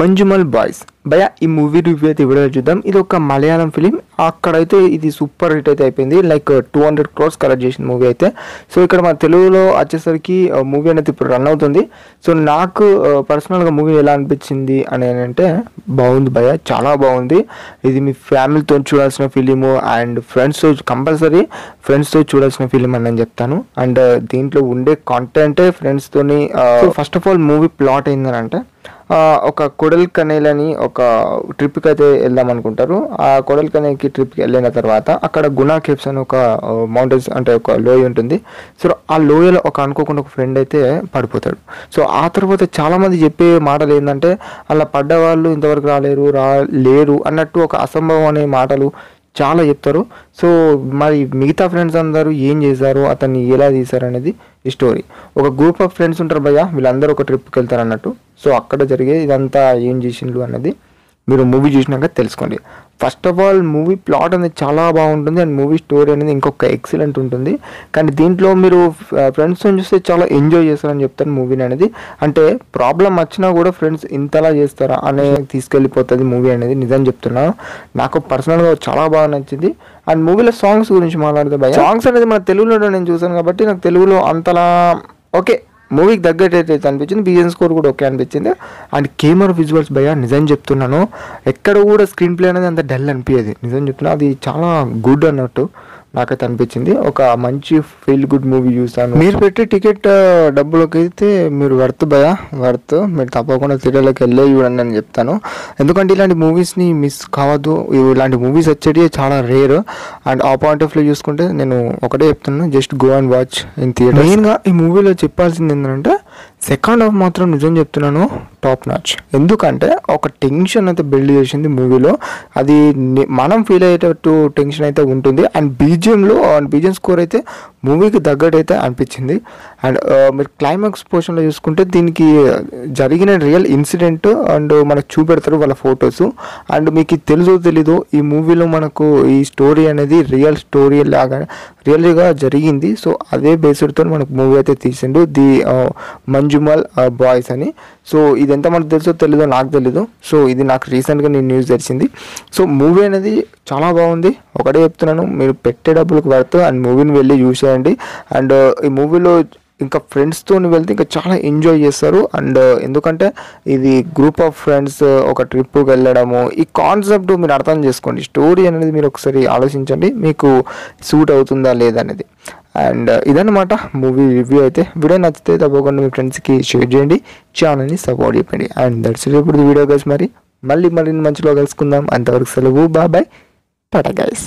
Manjummel boys భయ ఈ movie review అయితే వీడియో చూద్దాం. ఇది ఒక మలయాళం ఫిలిం. అక్కడైతే ఇది సూపర్ హిట్ అయితే అయిపోయింది. లైక్ 200 crores కలెక్ట్ చేసిన మూవీ అయితే. సో ఇక్కడ మన తెలుగులో వచ్చేసరికి మూవీ అనేది ఇప్పుడు రన్ అవుతుంది. సో నాకు పర్సనల్గా మూవీ ఎలా అనిపించింది అని అంటే బాగుంది భయ, చాలా బాగుంది. ఇది మీ ఫ్యామిలీతో చూడాల్సిన ఫిలిము అండ్ ఫ్రెండ్స్తో కంపల్సరీ ఫ్రెండ్స్తో చూడాల్సిన ఫిలిం అని నేను చెప్తాను. అండ్ దీంట్లో ఉండే కాంటెంటే ఫ్రెండ్స్తోని. First of all movie plot ఏందని అంటే ఒక కొడైకెనాల్ అని ఒక ట్రిప్కి అయితే వెళ్దాం అనుకుంటారు. ఆ కొడైకెనాల్కి ట్రిప్కి వెళ్ళిన తర్వాత అక్కడ గునా కేవ్స్ అని ఒక మౌంటైన్స్ అంటే ఒక లోయ ఉంటుంది. సో ఆ లోయలో అనుకోకుండా ఒక ఫ్రెండ్ అయితే పడిపోతాడు. సో ఆ తర్వాత చాలామంది చెప్పే మాటలు ఏంటంటే అలా పడ్డ వాళ్ళు ఇంతవరకు లేరు అన్నట్టు ఒక అసంభవం అనే మాటలు చాలా చెప్తారు. సో మరి మిగతా ఫ్రెండ్స్ అందరూ ఏం చేశారు, అతన్ని ఎలా తీశారు అనేది ఈ స్టోరీ. ఒక గ్రూప్ ఆఫ్ ఫ్రెండ్స్ ఉంటారు భయ్య, వీళ్ళందరూ ఒక ట్రిప్కి వెళ్తారు అన్నట్టు. సో అక్కడ జరిగే ఇదంతా ఏం చేసిండ్రు అన్నది మీరు మూవీ చూసినాక తెలుసుకోండి. First of all movie plot అనేది చాలా బాగుంటుంది అండ్ మూవీ స్టోరీ అనేది ఇంకొక ఎక్సలెంట్ ఉంటుంది. కానీ దీంట్లో మీరు ఫ్రెండ్స్తో చూస్తే చాలా ఎంజాయ్ చేస్తారని చెప్తాను మూవీని అనేది. అంటే ప్రాబ్లం వచ్చినా కూడా ఫ్రెండ్స్ ఇంతలా చేస్తారా అనే తీసుకెళ్ళిపోతుంది మూవీ అనేది. నిజం చెప్తున్నా, నాకు పర్సనల్గా చాలా బాగా నచ్చింది. అండ్ మూవీలో సాంగ్స్ గురించి మాట్లాడితే భయ, సాంగ్స్ అనేది మన తెలుగులో నేను చూసాను కాబట్టి నాకు తెలుగులో అంతలా ఓకే, మూవీకి తగ్గట్టు అయితే అనిపించింది. బిజిఎన్ స్కోర్ కూడా ఓకే అనిపించింది. అండ్ కెమెరా విజువల్స్ భయ్య నిజం చెప్తున్నాను, ఎక్కడ కూడా స్క్రీన్ ప్లే అనేది అంత డల్ అనిపించేది. నిజం చెప్తున్నా, అది చాలా గుడ్ అన్నట్టు నాకైతే అనిపించింది. ఒక మంచి ఫీల్ గుడ్ మూవీ చూసాను. మీరు పెట్టే టికెట్ డబ్బులకి అయితే మీరు వర్త్ భయ, వర్త్. మీరు తప్పకుండా థియేటర్లోకి వెళ్ళే చూడండి అని చెప్తాను. ఎందుకంటే ఇలాంటి మూవీస్ని మిస్ కావద్దు. ఇలాంటి మూవీస్ వచ్చేటి చాలా రేర్. అండ్ ఆ పాయింట్ ఆఫ్ వ్యూ చూసుకుంటే నేను ఒకటే చెప్తున్నాను, just go and watch in theatre. మెయిన్గా ఈ మూవీలో చెప్పాల్సింది ఏంటంటే సెకండ్ హాఫ్ మాత్రం నిజం చెప్తున్నాను టాప్ నాచ్. ఎందుకంటే ఒక టెన్షన్ అయితే బిల్డ్ చేసింది మూవీలో. అది మనం ఫీల్ అయ్యేటట్టు టెన్షన్ అయితే ఉంటుంది. అండ్ బీజిఎం స్కోర్ అయితే మూవీకి తగ్గట్టు అయితే అనిపించింది. అండ్ మీరు క్లైమాక్స్ పోర్షన్లో చూసుకుంటే దీనికి జరిగిన రియల్ ఇన్సిడెంట్ అండ్ మనకు చూపెడతారు వాళ్ళ ఫొటోస్. అండ్ మీకు తెలీదో ఈ మూవీలో మనకు ఈ స్టోరీ అనేది రియల్ స్టోరీ లాగా రియల్గా జరిగింది. సో అదే బేస్డ్తో మనకు మూవీ అయితే తీసిండు ది మంజుమల్ బాయ్స్ అని. సో ఇది ఎంత మనకు తెలుసో తెలీదో నాకు తెలీదు. సో ఇది నాకు రీసెంట్గా నేను న్యూస్ తెలిసింది. సో మూవీ అనేది చాలా బాగుంది. ఒకటే చెప్తున్నాను, మీరు పెట్టే డబ్బులకు వర్త్. అండ్ మూవీని వెళ్ళి చూసేయండి. అండ్ ఈ మూవీలో ఇంకా ఫ్రెండ్స్తో వెళ్తే ఇంకా చాలా ఎంజాయ్ చేస్తారు. అండ్ ఎందుకంటే ఇది గ్రూప్ ఆఫ్ ఫ్రెండ్స్ ఒక ట్రిప్కి వెళ్ళడము, ఈ కాన్సెప్ట్ మీరు అర్థం చేసుకోండి. స్టోరీ అనేది మీరు ఒకసారి ఆలోచించండి, మీకు సూట్ అవుతుందా లేదనేది. అండ్ ఇదన్నమాట మూవీ రివ్యూ అయితే. వీడియో నచ్చితే తప్పకుండా మీ ఫ్రెండ్స్కి షేర్ చేయండి, ఛానల్ని సపోర్ట్ చేయండి. అండ్ దట్స్ ఇట్ ఇప్పుడు వీడియో గైస్. మళ్ళీ మంచిలో కలుసుకుందాం. అంతవరకు సెలవు, బాయ్ టాటా గైస్.